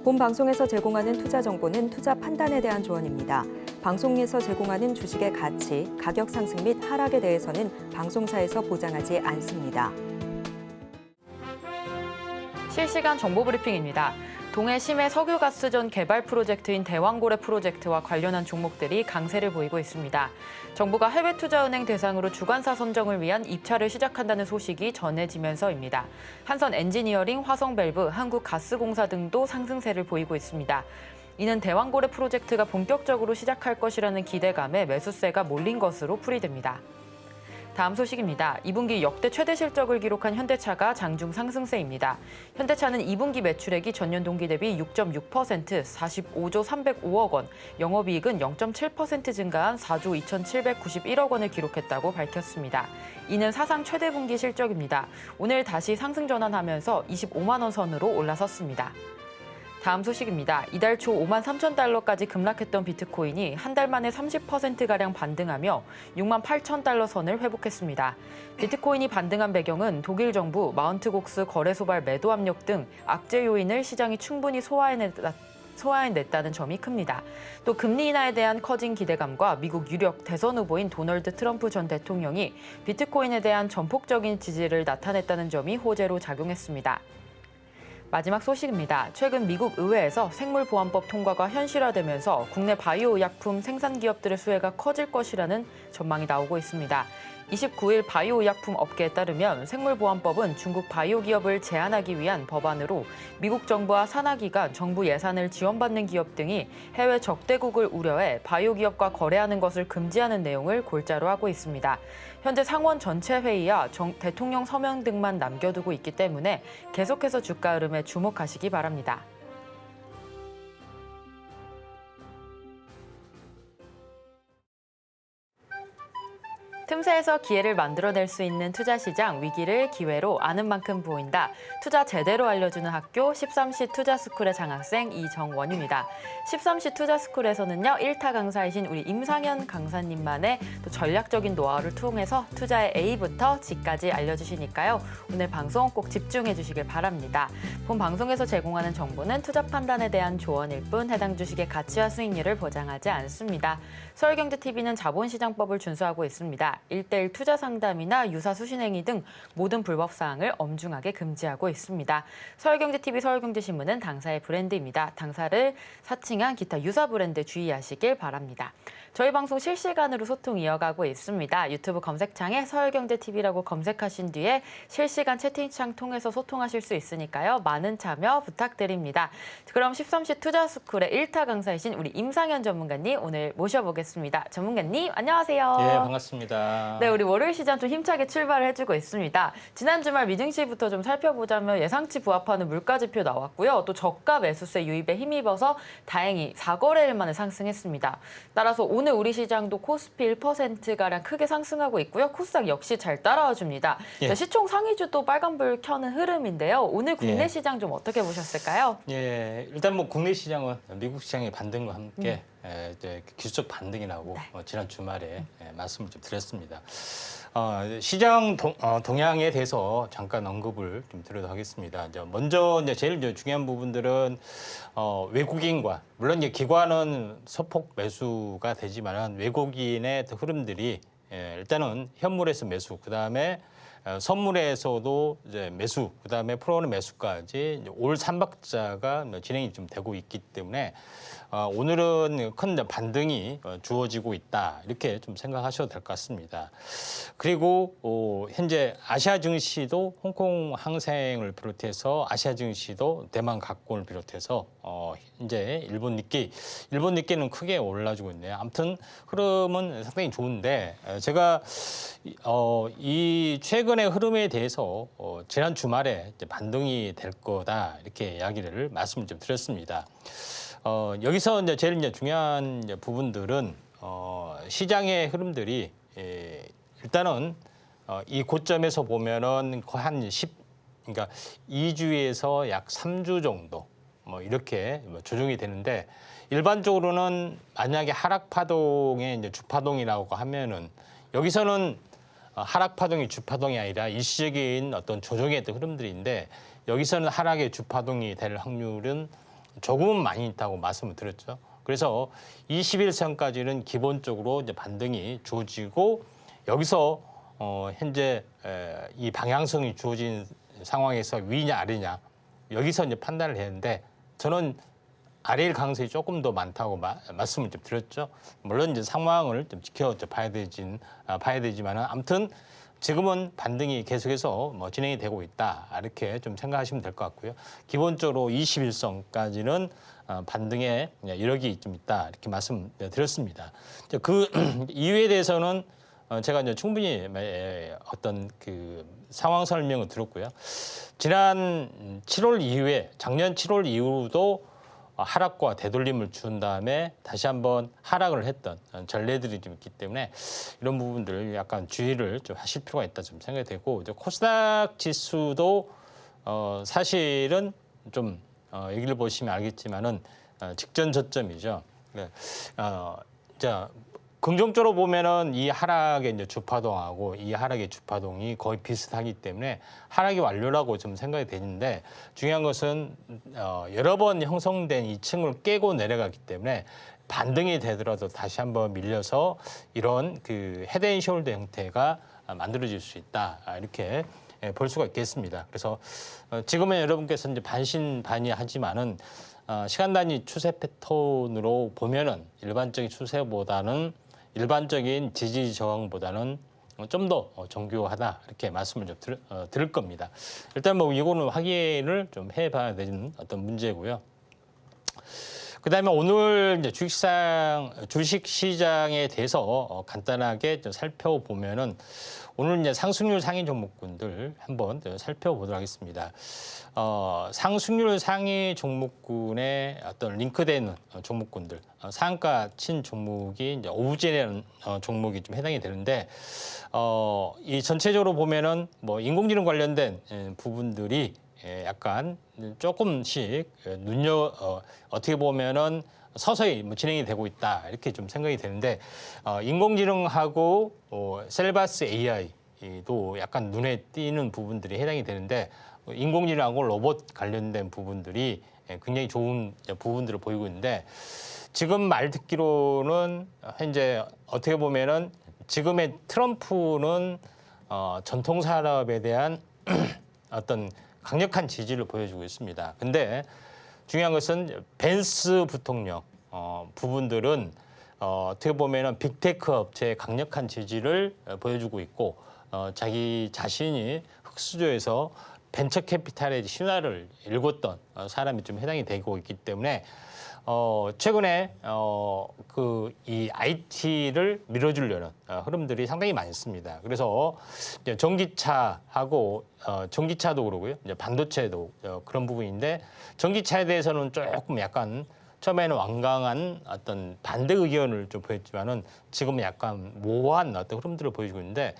본 방송에서 제공하는 투자 정보는 투자 판단에 대한 조언입니다. 방송에서 제공하는 주식의 가치, 가격 상승 및 하락에 대해서는 방송사에서 보장하지 않습니다. 실시간 정보 브리핑입니다. 동해 심해 석유가스전 개발 프로젝트인 대왕고래 프로젝트와 관련한 종목들이 강세를 보이고 있습니다. 정부가 해외투자은행 대상으로 주관사 선정을 위한 입찰을 시작한다는 소식이 전해지면서입니다. 한선 엔지니어링, 화성밸브, 한국가스공사 등도 상승세를 보이고 있습니다. 이는 대왕고래 프로젝트가 본격적으로 시작할 것이라는 기대감에 매수세가 몰린 것으로 풀이됩니다. 다음 소식입니다. 2분기 역대 최대 실적을 기록한 현대차가 장중 상승세입니다. 현대차는 2분기 매출액이 전년 동기 대비 6.6%, 45조 305억 원, 영업이익은 0.7% 증가한 4조 2,791억 원을 기록했다고 밝혔습니다. 이는 사상 최대 분기 실적입니다. 오늘 다시 상승 전환하면서 25만 원 선으로 올라섰습니다. 다음 소식입니다. 이달 초 5만 3천 달러까지 급락했던 비트코인이 한 달 만에 30%가량 반등하며 6만 8천 달러 선을 회복했습니다. 비트코인이 반등한 배경은 독일 정부, 마운트곡스 거래소발 매도 압력 등 악재 요인을 시장이 충분히 소화해냈다는 점이 큽니다. 또 금리 인하에 대한 커진 기대감과 미국 유력 대선 후보인 도널드 트럼프 전 대통령이 비트코인에 대한 전폭적인 지지를 나타냈다는 점이 호재로 작용했습니다. 마지막 소식입니다. 최근 미국 의회에서 생물보안법 통과가 현실화되면서 국내 바이오 의약품 생산 기업들의 수혜가 커질 것이라는 전망이 나오고 있습니다. 29일 바이오 의약품 업계에 따르면 생물보안법은 중국 바이오 기업을 제한하기 위한 법안으로 미국 정부와 산하기관, 정부 예산을 지원받는 기업 등이 해외 적대국을 우려해 바이오 기업과 거래하는 것을 금지하는 내용을 골자로 하고 있습니다. 현재 상원 전체 회의와 대통령 서명 등만 남겨두고 있기 때문에 계속해서 주가 흐름에 주목하시기 바랍니다. 틈새에서 기회를 만들어낼 수 있는 투자시장, 위기를 기회로 아는 만큼 보인다. 투자 제대로 알려주는 학교 13시 투자스쿨의 장학생 이정원입니다. 13시 투자스쿨에서는요, 1타 강사이신 우리 임상현 강사님만의 또 전략적인 노하우를 통해서 투자의 A부터 G까지 알려주시니까요. 오늘 방송 꼭 집중해 주시길 바랍니다. 본 방송에서 제공하는 정보는 투자 판단에 대한 조언일 뿐 해당 주식의 가치와 수익률을 보장하지 않습니다. 서울경제TV는 자본시장법을 준수하고 있습니다. 1:1 투자 상담이나 유사 수신행위 등 모든 불법 사항을 엄중하게 금지하고 있습니다. 서울경제TV, 서울경제신문은 당사의 브랜드입니다. 당사를 사칭한 기타 유사 브랜드 주의하시길 바랍니다. 저희 방송 실시간으로 소통 이어가고 있습니다. 유튜브 검색창에 서울경제TV라고 검색하신 뒤에 실시간 채팅창 통해서 소통하실 수 있으니까요. 많은 참여 부탁드립니다. 그럼 13시 투자스쿨의 1타 강사이신 우리 임상현 전문가님 오늘 모셔보겠습니다. 전문가님 안녕하세요. 네, 반갑습니다. 네, 우리 월요일 시장 좀 힘차게 출발을 해주고 있습니다. 지난 주말 미증시부터 좀 살펴보자면 예상치 부합하는 물가지표 나왔고요. 또 저가 매수세 유입에 힘입어서 다행히 4거래일 만에 상승했습니다. 따라서 오늘 우리 시장도 코스피 1%가량 크게 상승하고 있고요. 코스닥 역시 잘 따라와줍니다. 예. 자, 시총 상위주도 빨간불 켜는 흐름인데요. 오늘 국내 시장 좀 어떻게 보셨을까요? 예, 일단 뭐 국내 시장은 미국 시장의 반등과 함께 이제 기술적 반등이 나오고 지난 주말에 말씀을 좀 드렸습니다. 시장 동향에 대해서 잠깐 언급을 좀 드려도 하겠습니다. 먼저 제일 중요한 부분들은 외국인과 물론 이제 기관은 소폭 매수가 되지만 외국인의 흐름들이 일단은 현물에서 매수, 그 다음에 선물에서도 이제 매수, 그 다음에 풀어오는 매수까지 올 3박자가 진행이 좀 되고 있기 때문에 오늘은 큰 반등이 주어지고 있다 이렇게 좀 생각하셔도 될 것 같습니다. 그리고 현재 아시아 증시도 홍콩 항생을 비롯해서 아시아 증시도 대만 각권을 비롯해서 현재 일본 니케이는 크게 올라주고 있네요. 아무튼 흐름은 상당히 좋은데 제가 이 최근의 흐름에 대해서 지난 주말에 이제 반등이 될 거다 이렇게 이야기를 말씀을 좀 드렸습니다. 여기서 이제 제일 중요한 부분들은 시장의 흐름들이 일단은 이 고점에서 보면은 거의 한 그러니까 2주에서 약 3주 정도 뭐 이렇게 조정이 되는데 일반적으로는 만약에 하락 파동의 이제 주파동이라고 하면은 여기서는 하락 파동이 주파동이 아니라 일시적인 어떤 조정의 어떤 흐름들인데 여기서는 하락의 주파동이 될 확률은 조금은 많이 있다고 말씀을 드렸죠. 그래서 21선까지는 기본적으로 이제 반등이 주어지고 여기서 현재 이 방향성이 주어진 상황에서 위냐 아래냐 여기서 이제 판단을 했는데 저는 아래일 가능성이 조금 더 많다고 말씀을 좀 드렸죠. 물론 이제 상황을 좀 봐야 되지만은 아무튼 지금은 반등이 계속해서 뭐 진행이 되고 있다 이렇게 좀 생각하시면 될 것 같고요. 기본적으로 21선까지는 반등의 이력이 좀 있다 이렇게 말씀드렸습니다. 그 이유에 대해서는 제가 이제 충분히 어떤 그 상황 설명을 들었고요. 지난 7월 이후에 작년 7월 이후도 하락과 되돌림을 준 다음에 다시 한번 하락을 했던 전례들이 좀 있기 때문에 이런 부분들을 약간 주의를 좀 하실 필요가 있다 좀 생각이 되고 이제 코스닥 지수도 사실은 좀 여기를 보시면 알겠지만은 직전 저점이죠. 네. 자 긍정적으로 보면은 이 하락의 이제 주파동하고 이 하락의 주파동이 거의 비슷하기 때문에 하락이 완료라고 좀 생각이 되는데 중요한 것은 여러 번 형성된 이 층을 깨고 내려가기 때문에 반등이 되더라도 다시 한번 밀려서 이런 그 헤드앤숄더 형태가 만들어질 수 있다 이렇게 볼 수가 있겠습니다. 그래서 지금은 여러분께서 이제 반신반의하지만은 시간 단위 추세 패턴으로 보면은 일반적인 추세보다는 일반적인 지지 저항보다는 좀 더 정교하다 이렇게 말씀을 좀 드릴 겁니다. 일단 뭐 이거는 확인을 좀 해봐야 되는 어떤 문제고요. 그다음에 오늘 이제 주식 시장에 대해서 간단하게 좀 살펴보면은 오늘 이제 상승률 상위 종목군들 한번 살펴보도록 하겠습니다. 상승률 상위 종목군에 어떤 링크되는 종목군들, 상한가 친 종목이 이제 오브제라는 종목이 좀 해당이 되는데, 이 전체적으로 보면은 뭐 인공지능 관련된 부분들이 약간 조금씩 어떻게 보면은 서서히 뭐 진행이 되고 있다 이렇게 좀 생각이 되는데 인공지능하고 셀바스 AI도 약간 눈에 띄는 부분들이 해당이 되는데 인공지능하고 로봇 관련된 부분들이 굉장히 좋은 부분들을 보이고 있는데 지금 말 듣기로는 현재 어떻게 보면은 지금의 트럼프는 전통 산업에 대한 어떤 강력한 지지를 보여주고 있습니다. 근데 중요한 것은 벤스 부통령 부분들은 어떻게 보면은 빅테크 업체의 강력한 지지를 보여주고 있고 자기 자신이 흑수저에서 벤처 캐피탈의 신화를 읽었던 사람이 좀 해당이 되고 있기 때문에 최근에 이 IT를 밀어주려는 흐름들이 상당히 많습니다. 그래서 이제 전기차하고 전기차도 그러고요, 이제 반도체도 그런 부분인데 전기차에 대해서는 조금 약간 처음에는 완강한 어떤 반대 의견을 좀 보였지만은 지금은 약간 모호한 어떤 흐름들을 보여주고 있는데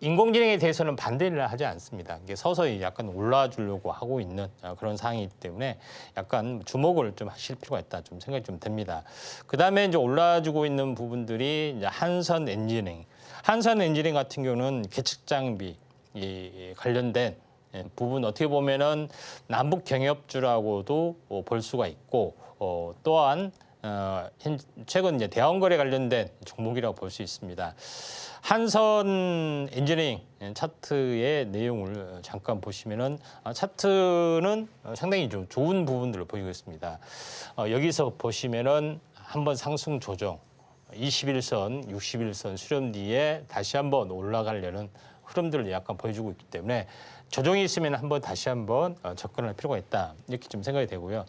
인공지능에 대해서는 반대를 하지 않습니다. 이게 서서히 약간 올라주려고 하고 있는 그런 상황이기 때문에 약간 주목을 좀 하실 필요가 있다 좀 생각이 좀 됩니다. 그 다음에 이제 올라주고 있는 부분들이 이제 한선 엔지니어링 같은 경우는 계측 장비 관련된 부분 어떻게 보면은 남북 경협주라고도 볼 수가 있고 또한 최근 이제 대왕거래 관련된 종목이라고 볼 수 있습니다. 한선 엔지니어링 차트의 내용을 잠깐 보시면은 차트는 상당히 좀 좋은 부분들을 보이고 있습니다. 여기서 보시면은 한번 상승 조정 21선, 61선 수렴 뒤에 다시 한번 올라가려는 흐름들을 약간 보여주고 있기 때문에 조정이 있으면 다시 한번 접근할 필요가 있다 이렇게 좀 생각이 되고요.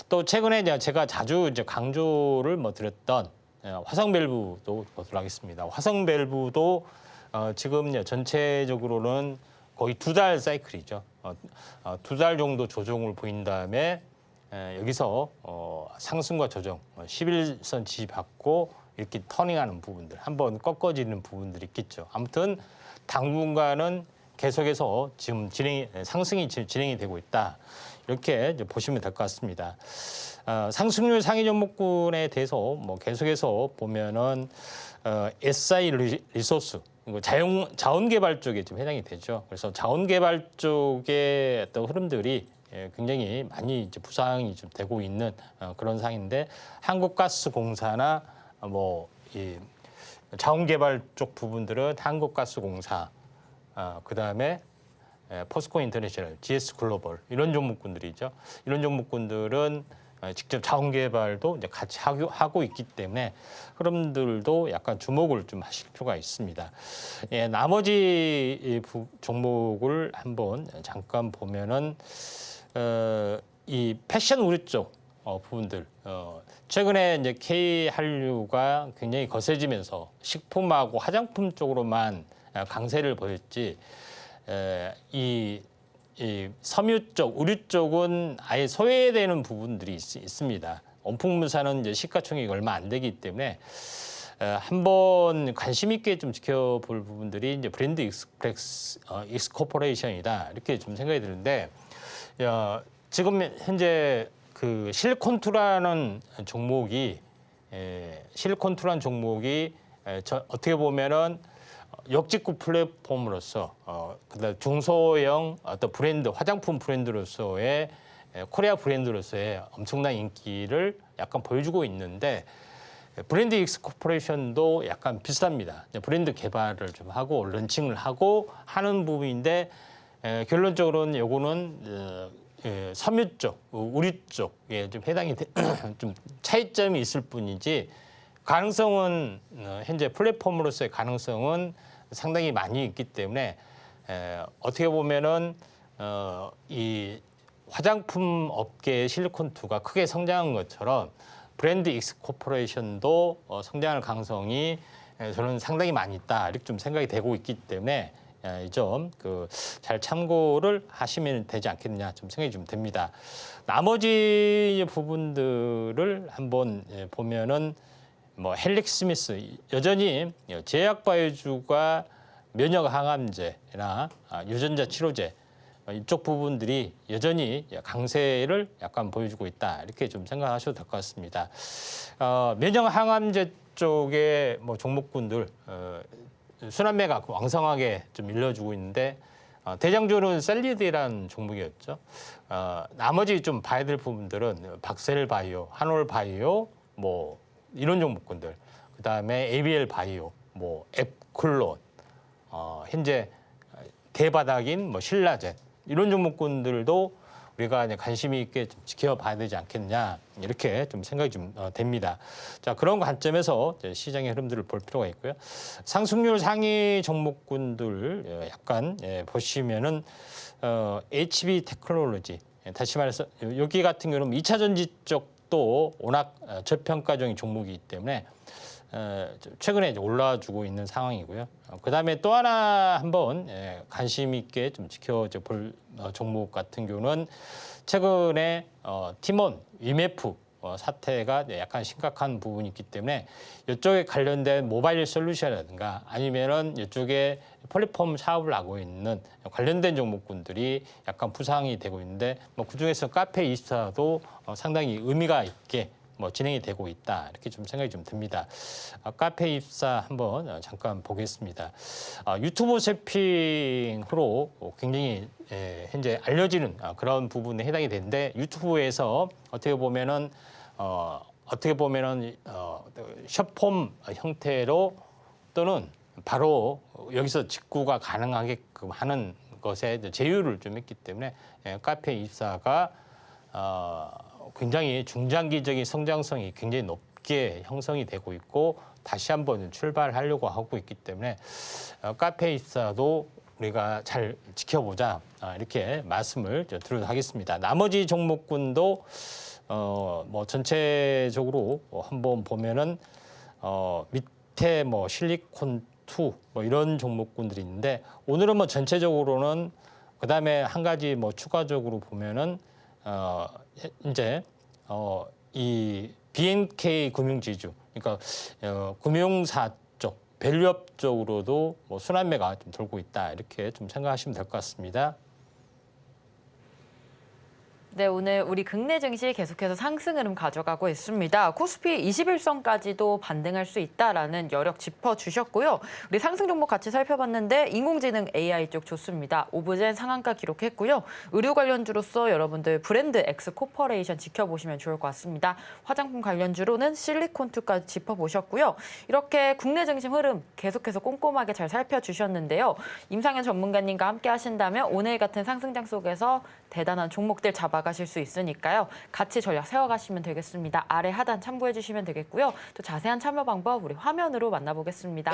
또 최근에 제가 자주 이제 강조를 드렸던 화성밸브도 보도록 하겠습니다. 화성밸브도 지금 전체적으로는 거의 2달 사이클이죠. 2달 정도 조정을 보인 다음에 여기서 상승과 조정 11선 지지받고 이렇게 터닝하는 부분들 한번 꺾어지는 부분들이 있겠죠. 아무튼 당분간은 계속해서 지금 상승이 진행이 되고 있다. 이렇게 이제 보시면 될 것 같습니다. 상승률 상위 종목군에 대해서 계속해서 보면은 SI 리소스 자원 개발 쪽에 좀 해당이 되죠. 그래서 자원 개발 쪽의 어떤 흐름들이 굉장히 많이 이제 부상이 좀 되고 있는 그런 상황인데 한국가스공사나 이 자원개발 쪽 부분들은 한국가스공사, 그다음에 포스코 인터내셔널, GS 글로벌 이런 종목군들이죠. 이런 종목군들은 직접 자원개발도 이제 같이 하고 있기 때문에 흐름들도 약간 주목을 좀 하실 필요가 있습니다. 나머지 종목을 한번 잠깐 보면은 이 패션 의류 쪽 부분들 최근에 이제 K 한류가 굉장히 거세지면서 식품하고 화장품 쪽으로만 강세를 보였지 이 섬유 쪽, 의류 쪽은 아예 소외되는 부분들이 있습니다. 원품무사는 이제 시가총액이 얼마 안 되기 때문에 한번 관심 있게 좀 지켜볼 부분들이 이제 브랜드 익스코퍼레이션이다 이렇게 좀 생각이 드는데 지금 현재 그 실리콘투라는 종목이 어떻게 보면은 역직구 플랫폼으로서 그다음 중소형 어떤 브랜드 화장품 브랜드로서의 코리아 브랜드로서의 엄청난 인기를 약간 보여주고 있는데 브랜드 익스코퍼레이션도 약간 비슷합니다. 브랜드 개발을 좀 하고 런칭을 하고 하는 부분인데 결론적으로는 요거는 섬유 쪽, 의류 쪽에 좀 해당이 좀 차이점이 있을 뿐이지 가능성은 현재 플랫폼으로서의 가능성은 상당히 많이 있기 때문에 어떻게 보면은 이 화장품 업계의 실리콘투가 크게 성장한 것처럼 브랜드 익스코퍼레이션도 성장할 가능성이 저는 상당히 많이 있다 이렇게 좀 생각이 되고 있기 때문에 이 점 잘 참고를 하시면 되지 않겠느냐 좀 생각이 좀 됩니다. 나머지 부분들을 한번 보면은 헬릭스미스 여전히 제약바이오주가 면역 항암제나 유전자 치료제 이쪽 부분들이 여전히 강세를 약간 보여주고 있다 이렇게 좀 생각하셔도 될 것 같습니다. 면역 항암제 쪽의 종목군들 순환매가 왕성하게 좀 밀려주고 있는데 대장주는 셀리드라는 종목이었죠. 나머지 좀 봐야 될 부분들은 박셀바이오, 한올바이오 이런 종목군들, 그다음에 ABL 바이오, 앱클론, 현재 대바닥인 신라젠 이런 종목군들도 우리가 이제 관심이 있게 좀 지켜봐야 되지 않겠냐 이렇게 좀 생각이 좀 됩니다. 자 그런 관점에서 시장의 흐름들을 볼 필요가 있고요. 상승률 상위 종목군들 약간 보시면은 HB 테크놀로지 다시 말해서 여기 같은 경우는 2차 전지 쪽도 워낙 저평가적인 종목이기 때문에 최근에 이제 올라주고 있는 상황이고요. 그다음에 또 하나 한번 관심 있게 좀 지켜볼 종목 같은 경우는 최근에 티몬, 위메프 사태가 약간 심각한 부분이 있기 때문에 이쪽에 관련된 모바일 솔루션이라든가 아니면은 이쪽에 플랫폼 사업을 하고 있는 관련된 종목군들이 약간 부상이 되고 있는데 그중에서 카페24도 상당히 의미가 있게 진행이 되고 있다 이렇게 좀 생각이 좀 듭니다. 카페24 한번 잠깐 보겠습니다. 유튜브 세핑으로 굉장히 현재 알려지는 그런 부분에 해당이 되는데 유튜브에서 어떻게 보면은 숏폼 형태로 또는 바로 여기서 직구가 가능하게끔 하는 것에 제휴를 좀 했기 때문에 카페24가 굉장히 중장기적인 성장성이 굉장히 높게 형성이 되고 있고 다시 한번 출발하려고 하고 있기 때문에 카페24도 우리가 잘 지켜보자 이렇게 말씀을 드리도록 하겠습니다. 나머지 종목군도 전체적으로 한번 보면은 밑에 실리콘2 이런 종목군들이 있는데 오늘은 전체적으로는 그다음에 한 가지 추가적으로 보면은 이제 이 BNK 금융지주 그러니까 금융사 쪽 밸류업 쪽으로도 순환매가 좀 돌고 있다 이렇게 좀 생각하시면 될 것 같습니다. 네, 오늘 우리 국내 증시 계속해서 상승 흐름 가져가고 있습니다. 코스피 21선까지도 반등할 수 있다라는 여력 짚어주셨고요. 우리 상승 종목 같이 살펴봤는데 인공지능 AI 쪽 좋습니다. 오브젠 상한가 기록했고요. 의류 관련주로서 여러분들 브랜드 엑스코퍼레이션 지켜보시면 좋을 것 같습니다. 화장품 관련주로는 실리콘투까지 짚어보셨고요. 이렇게 국내 증시 흐름 계속해서 꼼꼼하게 잘 살펴주셨는데요. 임상현 전문가님과 함께 하신다면 오늘 같은 상승장 속에서 대단한 종목들 잡아가실 수 있으니까요. 같이 전략 세워가시면 되겠습니다. 아래 하단 참고해 주시면 되겠고요. 또 자세한 참여 방법 우리 화면으로 만나보겠습니다.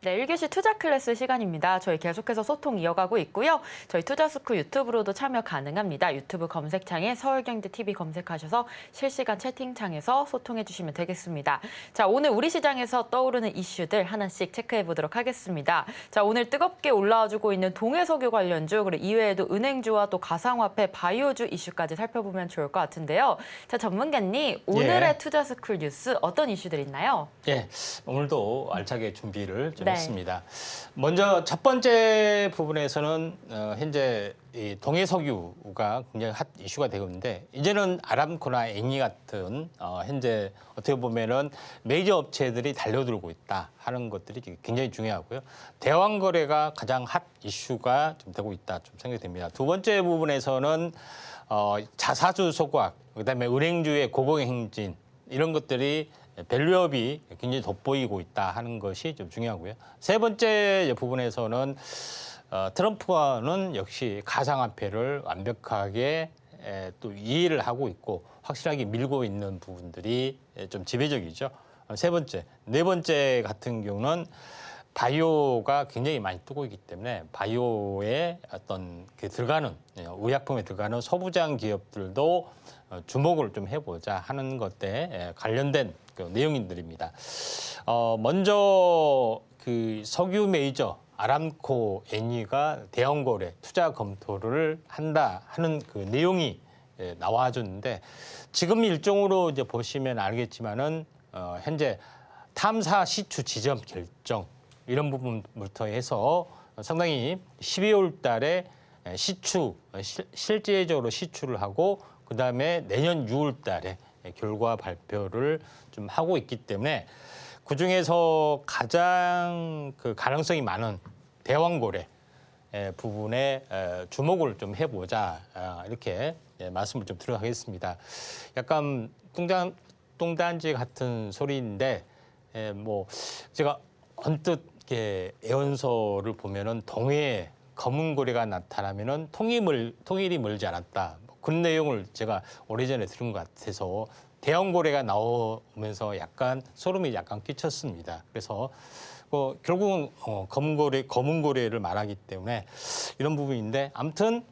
네, 1교시 투자 클래스 시간입니다. 저희 계속해서 소통 이어가고 있고요. 저희 투자스쿨 유튜브로도 참여 가능합니다. 유튜브 검색창에 서울경제TV 검색하셔서 실시간 채팅창에서 소통해 주시면 되겠습니다. 자, 오늘 우리 시장에서 떠오르는 이슈들 하나씩 체크해 보도록 하겠습니다. 자, 오늘 뜨겁게 올라와주고 있는 동해석유 관련주, 그리고 이외에도 은행주와 또 가상화폐, 바이오주 이슈까지 살펴보면 좋을 것 같은데요. 자, 전문가님, 오늘의 투자스쿨 뉴스 어떤 이슈들 있나요? 예, 오늘도 알차게 준비를 좀 네. 했습니다. 먼저 첫 번째 부분에서는 현재 이 동해석유가 굉장히 핫 이슈가 되고 있는데 이제는 아람코나 앵이 같은 현재 어떻게 보면은 메이저 업체들이 달려들고 있다 하는 것들이 굉장히 중요하고요. 대왕 거래가 가장 핫 이슈가 좀 되고 있다 좀 생각이 됩니다. 두 번째 부분에서는 자사주 소각, 그다음에 은행주의 고공행진 이런 것들이 밸류업이 굉장히 돋보이고 있다 하는 것이 좀 중요하고요. 세 번째 부분에서는 트럼프와는 역시 가상화폐를 완벽하게 또 이해를 하고 있고 확실하게 밀고 있는 부분들이 좀 지배적이죠. 세 번째, 네 번째 같은 경우는 바이오가 굉장히 많이 뜨고 있기 때문에 바이오에 어떤 그 들어가는 의약품에 들어가는 소부장 기업들도 주목을 좀 해보자 하는 것에 관련된 그 내용들입니다. 먼저 그 석유 메이저 아람코 앵이가 대형 거래 투자 검토를 한다 하는 그 내용이 나와줬는데 지금 일정으로 이제 보시면 알겠지만은 현재 탐사 시추 지점 결정 이런 부분부터 해서 상당히 12월 달에 실제적으로 시추를 하고 그다음에 내년 6월 달에 결과 발표를 좀 하고 있기 때문에 그중에서 가장 그 가능성이 많은 대왕 거래 부분에 주목을 좀 해보자 이렇게 말씀을 좀 드리겠습니다. 약간 뚱딴지 같은 소리인데 뭐 제가 언뜻 이렇게 애원서를 보면은 동해에 검은 고래가 나타나면은 통일이 멀지 않았다. 그런 내용을 제가 오래전에 들은 것 같아서 대형 고래가 나오면서 약간 소름이 약간 끼쳤습니다. 그래서 결국은 검은 고래를 말하기 때문에 이런 부분인데 아무튼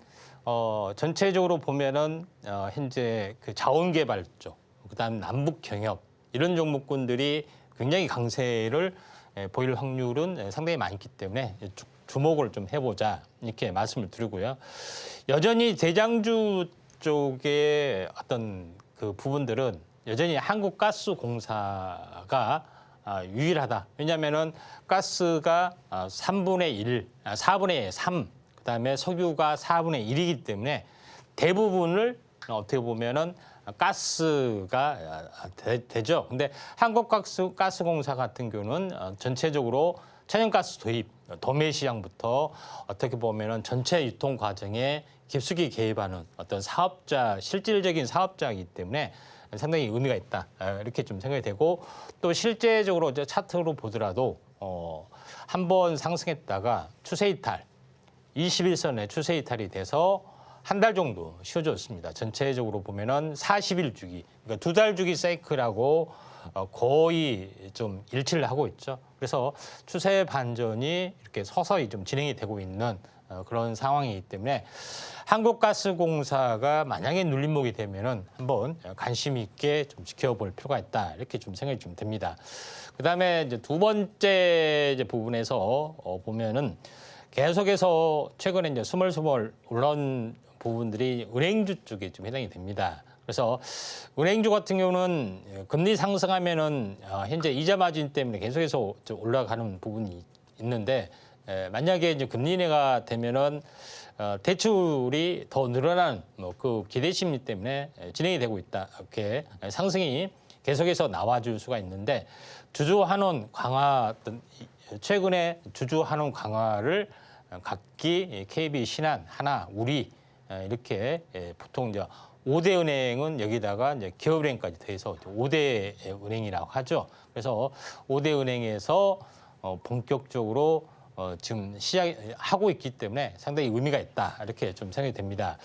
전체적으로 보면은 현재 그 자원개발 쪽, 그다음 남북 경협 이런 종목군들이 굉장히 강세를 보일 확률은 상당히 많기 때문에 주목을 좀 해보자 이렇게 말씀을 드리고요. 여전히 대장주 쪽의 어떤 그 부분들은 여전히 한국가스공사가 유일하다. 왜냐하면은 가스가 3분의 1, 4분의 3, 그다음에 석유가 4분의 1이기 때문에 대부분을 어떻게 보면은 가스가 되죠. 근데 한국가스공사 같은 경우는 전체적으로 천연가스 도입, 도매 시장부터 어떻게 보면은 전체 유통 과정에 깊숙이 개입하는 어떤 실질적인 사업자이기 때문에 상당히 의미가 있다. 이렇게 좀 생각이 되고 또 실제적으로 차트로 보더라도 한번 상승했다가 추세 이탈, 21선에 추세 이탈이 돼서 한 달 정도 쉬어졌습니다. 전체적으로 보면은 40일 주기, 그러니까 2달 주기 사이클하고 거의 좀 일치를 하고 있죠. 그래서 추세 반전이 이렇게 서서히 좀 진행이 되고 있는 그런 상황이기 때문에 한국가스공사가 만약에 눌림목이 되면은 한번 관심 있게 좀 지켜볼 필요가 있다 이렇게 좀 생각이 좀 듭니다. 그다음에 이제 두 번째 이제 부분에서 보면은 계속해서 최근에 이제 스멀스멀 올라온 부분들이 은행주 쪽에 좀 해당이 됩니다. 그래서 은행주 같은 경우는 금리 상승하면은 현재 이자 마진 때문에 계속해서 올라가는 부분이 있는데 만약에 이제 금리 인하가 되면은 대출이 더 늘어나는 그 기대 심리 때문에 진행이 되고 있다. 이렇게 상승이 계속해서 나와줄 수가 있는데 주주 환원 강화 최근에 주주 환원 강화를 각기 KB, 신한, 하나, 우리 이렇게 보통 이제 5대 은행은 여기다가 이제 기업은행까지 더해서 5대 은행이라고 하죠. 그래서 5대 은행에서 본격적으로 지금 시작하고 있기 때문에 상당히 의미가 있다 이렇게 좀 생각이 됩니다.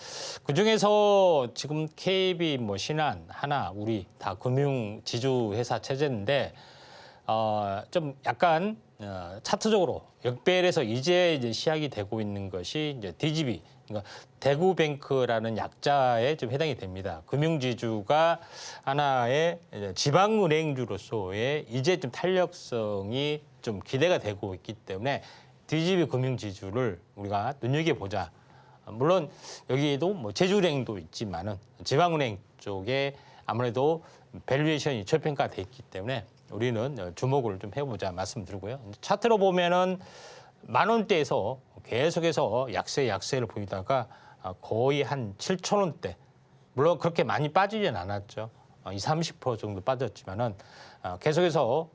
그 중에서 지금 KB, 뭐 신한, 하나, 우리 다 금융 지주 회사 체제인데 좀 약간 차트적으로 역배열에서 이제 시작이 되고 있는 것이 이제 DGB, 그러니까 대구뱅크라는 약자에 좀 해당이 됩니다. 금융지주가 하나의 지방은행주로서의 이제 좀 탄력성이 좀 기대가 되고 있기 때문에 DGB 금융지주를 우리가 눈여겨보자. 물론 여기에도 뭐 제주은행도 있지만은 지방은행 쪽에 아무래도 밸류에이션이 저평가돼 있기 때문에 우리는 주목을 좀 해보자 말씀드리고요. 차트로 보면은 10,000원대에서 계속해서 약세를 보이다가 거의 한 7,000원대. 물론 그렇게 많이 빠지진 않았죠. 20-30% 정도 빠졌지만은 계속해서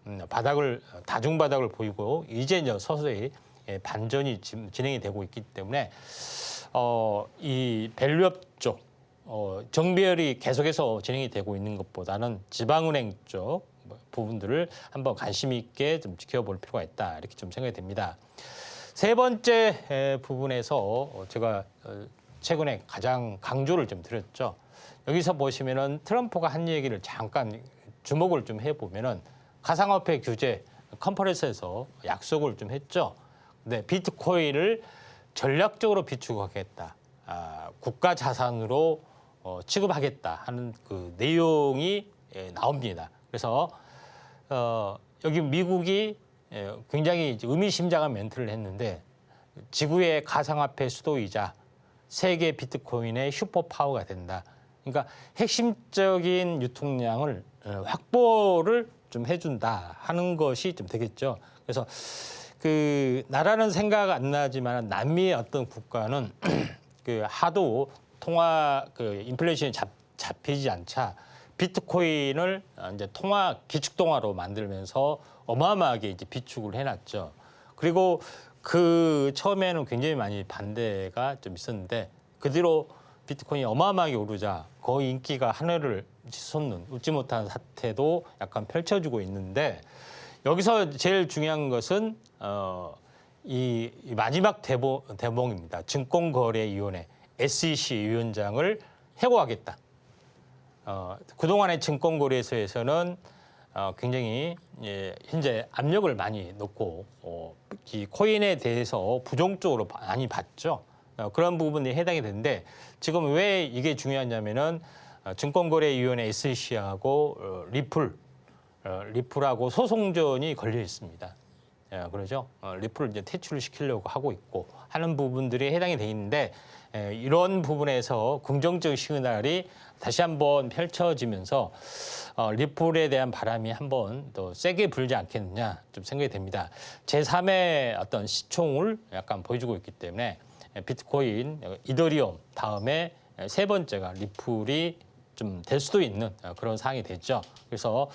다중 바닥을 보이고 이제 서서히 반전이 진행이 되고 있기 때문에 이 밸류업 쪽 정배열이 계속해서 진행이 되고 있는 것보다는 지방은행 쪽 부분들을 한번 관심 있게 좀 지켜볼 필요가 있다 이렇게 좀 생각이 됩니다. 세 번째 부분에서 제가 최근에 가장 강조를 좀 드렸죠. 여기서 보시면은 트럼프가 한 얘기를 잠깐 주목을 좀 해보면은 가상화폐 규제 컨퍼런스에서 약속을 좀 했죠. 근데 비트코인을 전략적으로 비축하겠다, 국가 자산으로 취급하겠다 하는 그 내용이 나옵니다. 그래서 여기 미국이 굉장히 의미심장한 멘트를 했는데 지구의 가상화폐 수도이자 세계 비트코인의 슈퍼파워가 된다. 그러니까 핵심적인 유통량을 확보를 좀 해준다 하는 것이 좀 되겠죠. 그래서 그 나라는 생각 안 나지만 남미의 어떤 국가는 그 하도 인플레이션이 잡히지 않자 비트코인을 이제 기축통화로 만들면서 어마어마하게 이제 비축을 해놨죠. 그리고 그 처음에는 굉장히 많이 반대가 좀 있었는데 그 뒤로 비트코인이 어마어마하게 오르자 거의 인기가 하늘을 치솟는 웃지 못한 사태도 약간 펼쳐지고 있는데 여기서 제일 중요한 것은 이 마지막 대목입니다. 증권거래위원회 SEC 위원장을 해고하겠다. 그동안의 증권거래소에서는 굉장히 현재 압력을 많이 넣고 이 코인에 대해서 부정적으로 많이 봤죠. 그런 부분이 해당이 되는데 지금 왜 이게 중요하냐면은 증권거래위원회 SEC하고 리플하고 소송전이 걸려 있습니다. 그러죠. 리플을 이제 퇴출을 시키려고 하고 있고 하는 부분들이 해당이 돼 있는데 이런 부분에서 긍정적 시그널이 다시 한번 펼쳐지면서 리플에 대한 바람이 한번 더 세게 불지 않겠느냐 좀 생각이 됩니다. 제3의 어떤 시총을 약간 보여주고 있기 때문에 비트코인, 이더리움 다음에 세 번째가 리플이 좀 될 수도 있는 그런 상황이 됐죠. 그래서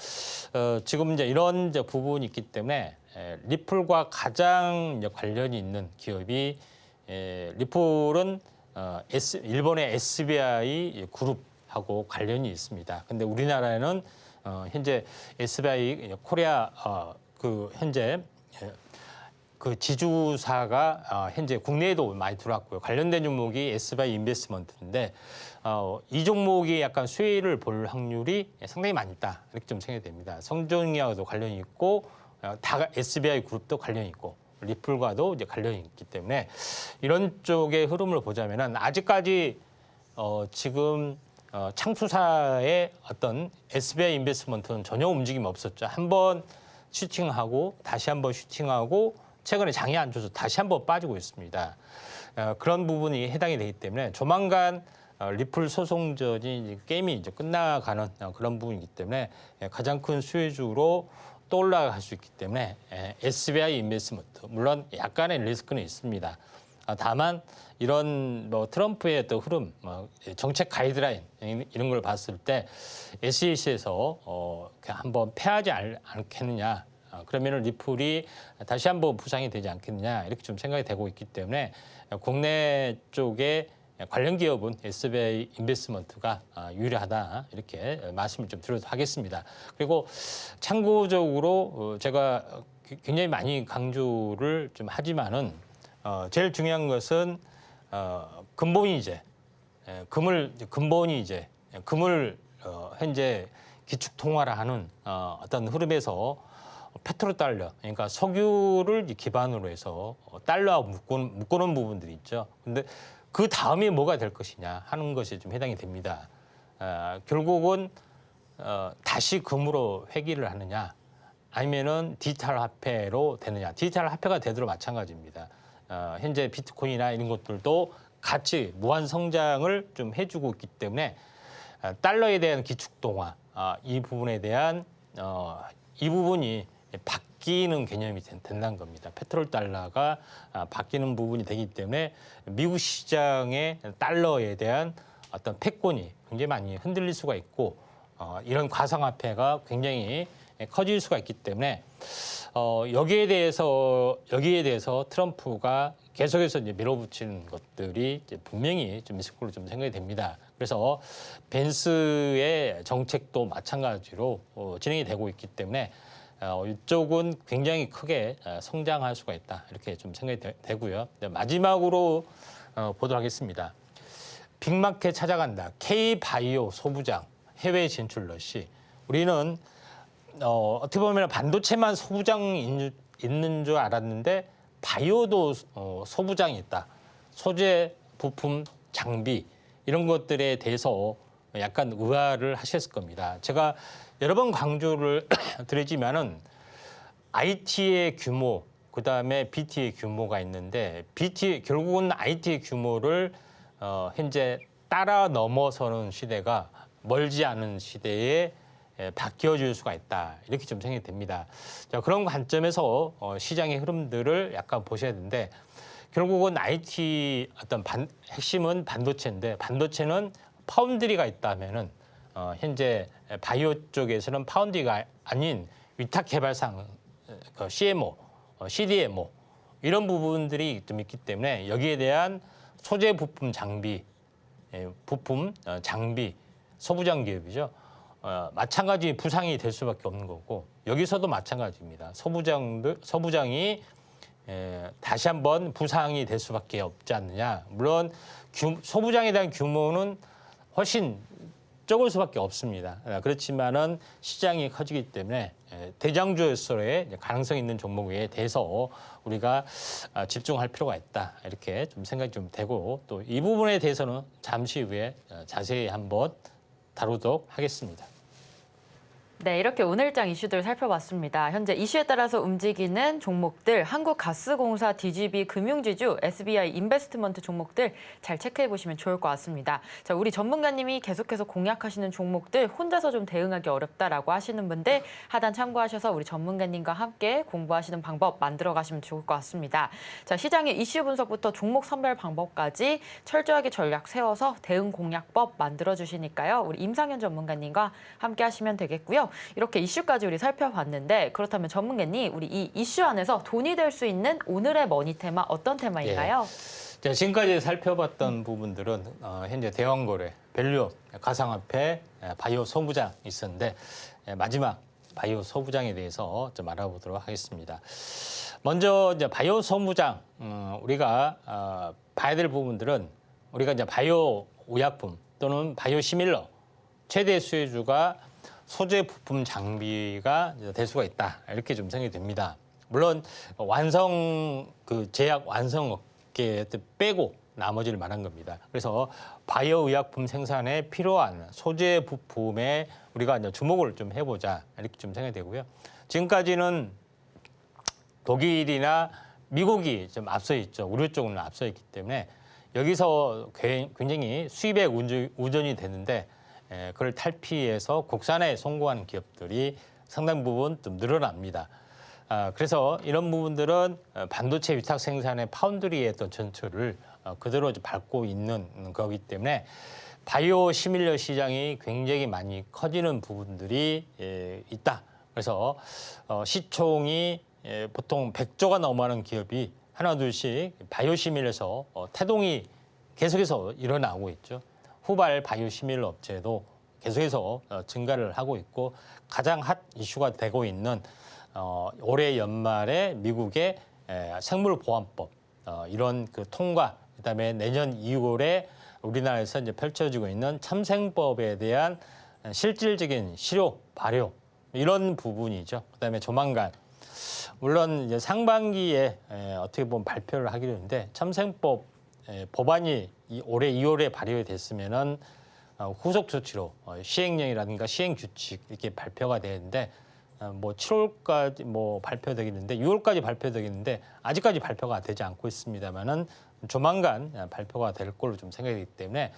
지금 이제 이런 부분이 있기 때문에 리플과 가장 관련이 있는 기업이 리플은 일본의 SBI 그룹하고 관련이 있습니다. 근데 우리나라에는 현재 SBI 코리아 현재 그 지주사가 현재 국내에도 많이 들어왔고요. 관련된 종목이 SBI 인베스트먼트인데 이 종목이 약간 수혜를 볼 확률이 상당히 많이 있다. 이렇게 좀 생각이 됩니다. 성종이와도 관련이 있고 다 SBI 그룹도 관련이 있고 리플과도 이제 관련이 있기 때문에 이런 쪽의 흐름을 보자면은 아직까지 지금 창투사의 어떤 SBI 인베스트먼트는 전혀 움직임이 없었죠. 한번 슈팅하고 다시 한번 슈팅하고 최근에 장이 안 좋아서 다시 한번 빠지고 있습니다. 그런 부분이 해당이 되기 때문에 조만간 리플 소송전이 게임이 이제 끝나가는 그런 부분이기 때문에 가장 큰 수혜주로 또 올라갈 수 있기 때문에 SBI 인베스트먼트 물론 약간의 리스크는 있습니다. 다만 이런 뭐 트럼프의 어떤 흐름, 정책 가이드라인 이런 걸 봤을 때 SEC에서 한번 패하지 않겠느냐. 그러면은 리플이 다시 한번 부상이 되지 않겠느냐 이렇게 좀 생각이 되고 있기 때문에 국내 쪽에 관련 기업은 SBI 인베스트먼트가 유리하다 이렇게 말씀을 좀 드리도록 하겠습니다. 그리고 참고적으로 제가 굉장히 많이 강조를 좀 하지만은 제일 중요한 것은 근본이제, 근본이제, 금을 현재 기축 통화라하는 어떤 흐름에서 페트로달러, 그러니까 석유를 기반으로 해서 달러와 묶어놓은 부분들이 있죠. 근데 그 다음에 뭐가 될 것이냐 하는 것이 좀 해당이 됩니다. 결국은 다시 금으로 회귀를 하느냐 아니면은 디지털 화폐로 되느냐. 디지털 화폐가 되도록 마찬가지입니다. 현재 비트코인이나 이런 것들도 같이 무한 성장을 좀 해주고 있기 때문에 달러에 대한 기축 동화 이 부분에 대한 이 부분이 바뀌는 개념이 된다는 겁니다. 페트롤 달러가 바뀌는 부분이 되기 때문에 미국 시장의 달러에 대한 어떤 패권이 굉장히 많이 흔들릴 수가 있고 이런 가상화폐가 굉장히 커질 수가 있기 때문에 여기에 대해서 트럼프가 계속해서 이제 밀어붙이는 것들이 이제 분명히 좀 있을 걸로 좀 생각이 됩니다. 그래서 벤스의 정책도 마찬가지로 진행이 되고 있기 때문에 이쪽은 굉장히 크게 성장할 수가 있다 이렇게 좀 생각이 되고요. 마지막으로 보도록 하겠습니다. 빅마켓 찾아간다. K바이오 소부장 해외 진출 러시. 우리는 어떻게 보면 반도체만 소부장이 있는 줄 알았는데 바이오도 소부장이 있다. 소재, 부품, 장비 이런 것들에 대해서 약간 의아를 하셨을 겁니다. 제가 여러 번 강조를 드리지만은 IT의 규모, 그다음에 BT의 규모가 있는데 결국은 IT의 규모를 현재 따라 넘어서는 시대가 멀지 않은 시대에 바뀌어질 수가 있다. 이렇게 좀 생각이 됩니다. 자, 그런 관점에서 시장의 흐름들을 약간 보셔야 되는데 결국은 IT 어떤 핵심은 반도체인데 반도체는 파운드리가 있다면은 현재 바이오 쪽에서는 파운드리가 아닌 위탁 개발상 CMO, CDMO 이런 부분들이 좀 있기 때문에 여기에 대한 소재 부품 장비, 장비 소부장 기업이죠. 마찬가지 부상이 될 수밖에 없는 거고 여기서도 마찬가지입니다. 소부장이 다시 한번 부상이 될 수밖에 없지 않느냐. 물론 소부장에 대한 규모는 훨씬 적을 수밖에 없습니다. 그렇지만은 시장이 커지기 때문에 대장주로서의 가능성 있는 종목에 대해서 우리가 집중할 필요가 있다. 이렇게 좀 생각이 좀 되고 또 이 부분에 대해서는 잠시 후에 자세히 한번 다루도록 하겠습니다. 네, 이렇게 오늘장 이슈들 살펴봤습니다. 현재 이슈에 따라서 움직이는 종목들, 한국가스공사, DGB, 금융지주, SBI 인베스트먼트 종목들 잘 체크해 보시면 좋을 것 같습니다. 자, 우리 전문가님이 계속해서 공략하시는 종목들 혼자서 좀 대응하기 어렵다라고 하시는 분들 하단 참고하셔서 우리 전문가님과 함께 공부하시는 방법 만들어 가시면 좋을 것 같습니다. 자, 시장의 이슈 분석부터 종목 선별 방법까지 철저하게 전략 세워서 대응 공략법 만들어 주시니까요. 우리 임상현 전문가님과 함께 하시면 되겠고요. 이렇게 이슈까지 우리 살펴봤는데 그렇다면 전문가님, 우리 이 이슈 안에서 돈이 될 수 있는 오늘의 머니 테마 어떤 테마인가요? 자, 지금까지 살펴봤던 부분들은 현재 대왕거래, 밸류업, 가상화폐, 바이오 소부장 있었는데 마지막 바이오 소부장에 대해서 좀 알아보도록 하겠습니다. 먼저 이제 바이오 소무장 우리가 봐야 될 부분들은 우리가 이제 바이오 의약품 또는 바이오 시밀러 최대 수혜주가 소재 부품 장비가 될 수가 있다 이렇게 좀 생각이 됩니다. 물론 제약 완성 업계 빼고 나머지를 말한 겁니다. 그래서 바이오 의약품 생산에 필요한 소재 부품에 우리가 이제 주목을 좀 해보자 이렇게 좀 생각이 되고요. 지금까지는 독일이나 미국이 좀 앞서 있죠. 우리 쪽은 앞서 있기 때문에 여기서 굉장히 수입에 우전이 되는데 그걸 탈피해서 국산에 성공하는 기업들이 상당 부분 좀 늘어납니다. 그래서 이런 부분들은 반도체 위탁 생산의 파운드리의 어떤 전철을 그대로 밟고 있는 거기 때문에 바이오 시밀러 시장이 굉장히 많이 커지는 부분들이 있다. 그래서 시총이 보통 100조가 넘어가는 기업이 하나 둘씩 바이오 시밀러에서 태동이 계속해서 일어나고 있죠. 후발 바이오 시밀러 업체도 계속해서 증가를 하고 있고 가장 핫 이슈가 되고 있는 올해 연말에 미국의 생물보안법 이런 그 통과, 그다음에 내년 2월에 우리나라에서 이제 펼쳐지고 있는 참생법에 대한 실질적인 실효, 발효 이런 부분이죠. 그다음에 조만간 물론 이제 상반기에 어떻게 보면 발표를 하기로 했는데 참생법 법안이 올해 2월에 발효가 됐으면은 후속 조치로 시행령이라든가 시행 규칙 이렇게 발표가 되는데 뭐 7월까지 뭐 발표되겠는데 6월까지 발표되겠는데 아직까지 발표가 되지 않고 있습니다만은 조만간 발표가 될 걸로 좀 생각이 되기 때문에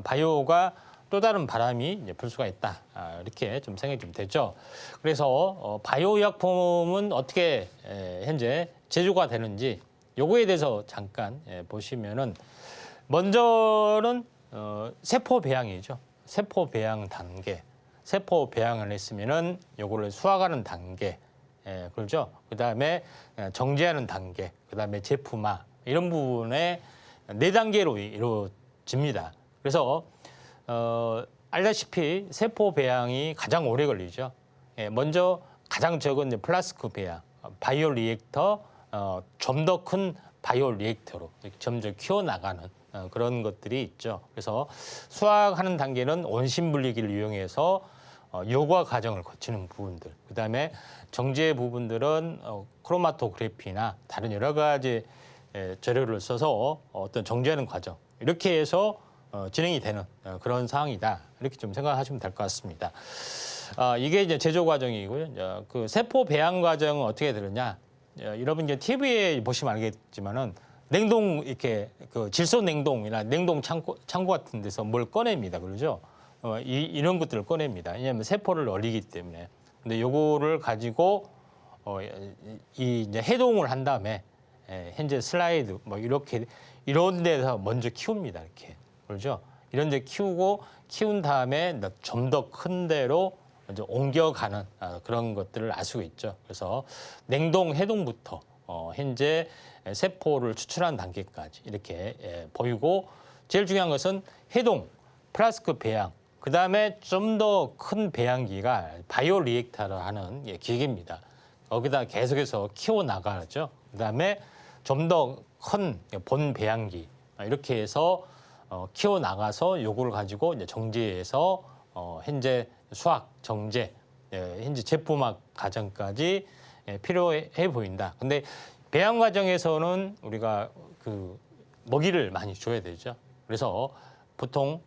바이오가 또 다른 바람이 이제 불 수가 있다 이렇게 좀 생각이 좀 되죠. 그래서 바이오 의약품은 어떻게 현재 제조가 되는지 요거에 대해서 잠깐 보시면은 먼저는 세포 배양이죠. 세포 배양 단계. 세포 배양을 했으면은 요거를 수확하는 단계, 그렇죠. 그다음에 정제하는 단계, 그다음에 제품화 이런 부분에 4단계로 이루어집니다. 그래서 알다시피 세포 배양이 가장 오래 걸리죠. 먼저 가장 적은 이제 플라스크 배양, 바이오 리액터, 좀 더 큰 바이오 리액터로 점점 키워나가는 그런 것들이 있죠. 그래서 수확하는 단계는 원심 분리기를 이용해서 요과 과정을 거치는 부분들, 그다음에 정제 부분들은 크로마토그래피나 다른 여러 가지 재료를 써서 어떤 정제하는 과정 이렇게 해서 진행이 되는 그런 상황이다. 이렇게 좀 생각하시면 될 것 같습니다. 이게 이제 제조 과정이고요. 그 세포 배양 과정은 어떻게 되느냐? 여러분 이제 TV에 보시면 알겠지만은 냉동 이렇게 그 질소 냉동이나 냉동 창고 같은 데서 뭘 꺼냅니다. 그러죠? 이런 것들을 꺼냅니다. 왜냐하면 세포를 얼리기 때문에. 근데 요거를 가지고 이제 해동을 한 다음에 현재 슬라이드 뭐 이렇게 이런 데서 먼저 키웁니다. 이렇게. 그렇죠? 이런 데 키운 다음에 좀 더 큰 데로 이제 옮겨가는 그런 것들을 알 수가 있죠. 그래서 냉동 해동부터 현재 세포를 추출하는 단계까지 이렇게 보이고 제일 중요한 것은 해동, 플라스크 배양, 그다음에 좀 더 큰 배양기가 바이오 리액터를 하는 기계입니다. 거기다 계속해서 키워나가죠. 그다음에 좀 더 큰 본 배양기 이렇게 해서 키워나가서 요거를 가지고 이제 정제해서 현재 수확, 정제, 현재 제품화 과정까지 필요해 보인다. 근데 배양 과정에서는 우리가 그 먹이를 많이 줘야 되죠. 그래서 보통